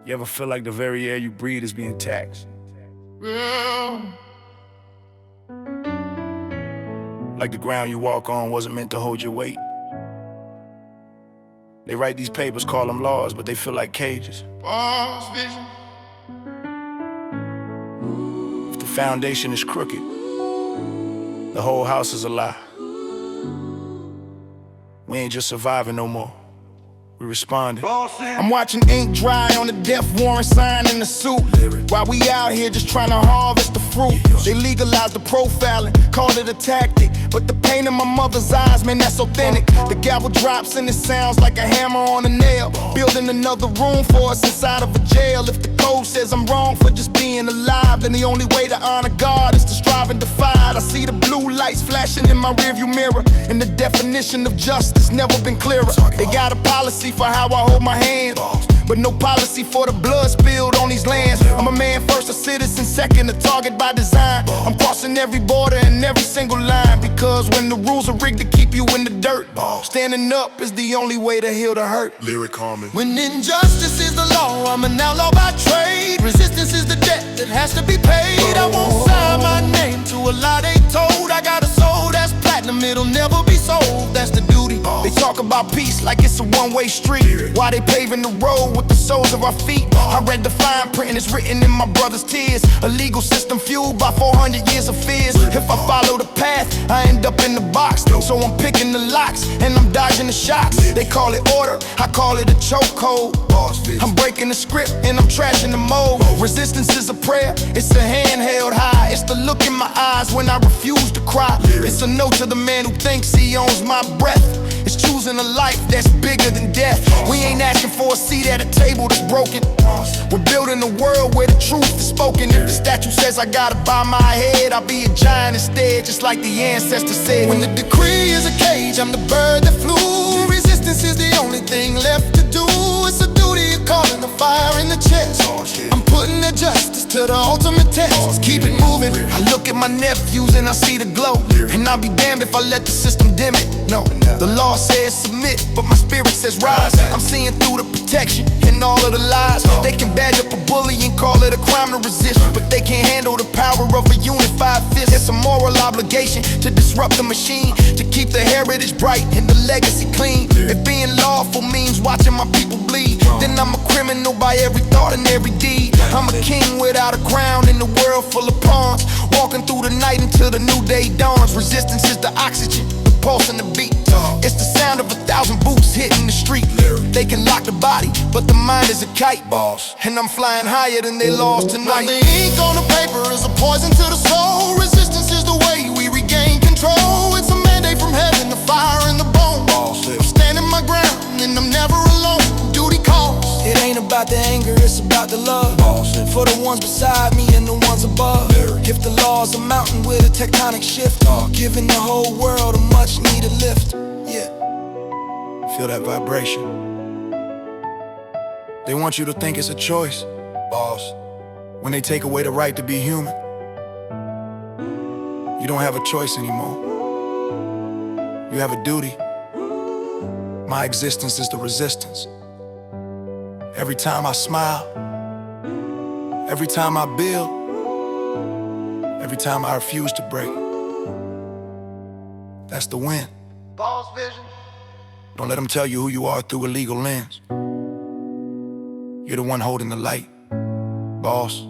You ever feel like the very air you breathe is being taxed? Like the ground you walk on wasn't meant to hold your weight. They write these papers, call them laws, but they feel like cages. If the foundation is crooked, the whole house is a lie. We ain't just surviving no more, we responding. I'm watching ink dry on the death warrant sign in the suit, while we out here just trying to harvest the fruit. They legalized the profiling, called it a tactic, but the pain in my mother's eyes, man, that's authentic. The gavel drops and it sounds like a hammer on a nail, building another room for us inside of a jail. If the code says I'm wrong for just being alive, then the only way to honor God is to strive and defy it. I see the blue lights flashing in my rearview mirror, and the definition of justice never been clearer. They got a policy for how I hold my hand, but no policy for the blood spilled on these lands. I'm a man first, a citizen second, a target by design. I'm crossing every border and every single line, because when the rules are rigged to keep you in the dirt, standing up is the only way to heal the hurt. Lyric harmony. When injustice is the law, I'm an outlaw by trade. Resistance is the debt that has to be paid. I won't sign my name to a lie they told. I got a soul that's platinum, it'll never be sold. That's the duty. They talk about peace like it's a one-way street, while they paving the road with the soles of our feet. I read the fine print and it's written in my brother's tears. A legal system fueled by 400 years of fears. If I follow the path, I end up in the box. So I'm picking the locks and I'm dodging the shocks. They call it order, I call it a chokehold. I'm breaking the script and I'm trashing the mold. Resistance is a prayer, it's a hand held high. It's the look in my eyes when I refuse to cry. It's a no to the man who thinks he owns my breath. It's choosing a life that's bigger than death. We ain't asking for a seat at a table that's broken. We're building a world where the truth is spoken. If the statue says I gotta bow my head, I'll be a giant instead, just like the ancestors said. When the decree is a cage, I'm the bird that flew. Resistance is the only thing left to do. It's a duty of calling the fire in the chest. I'm putting the justice to the ultimate test. Let's keep it moving. I look at my nephews and I see the glow, and I'll be damned if I let the system dim it. No, the law says submit, but my spirit says rise. I'm seeing through the protection and all of the lies. They can badge up a bully and call it a crime to resist, but they can't handle the power of a unified fist. It's a moral obligation to disrupt the machine, to keep the heritage bright and the legacy clean. If being lawful means watching my people bleed, then I'm a criminal by every thought and every deed. I'm a king without a crown in a world full of pawns, walking through the night until the new day dawns. Resistance is the oxygen, the pulse and the beat. It's the sound of 1,000 boots hitting the street. They can lock the body, but the mind is a kite, boss. And I'm flying higher than they lost tonight. The ink on the paper is a poison to the soul. Resistance is the way we regain control. It's a mandate from heaven, the fire in the bone. I'm standing my ground and I'm never alone. Duty calls. It ain't about the anger, it's about the love. For the ones beside me and the ones above. If the law's a mountain with a tectonic shift, giving the whole world a much needed lift. Yeah. Feel that vibration. They want you to think it's a choice, boss. When they take away the right to be human, you don't have a choice anymore. You have a duty. My existence is the resistance. Every time I smile, every time I build, every time I refuse to break, that's the win. Boss vision. Don't let them tell you who you are through a legal lens. You're the one holding the light, boss.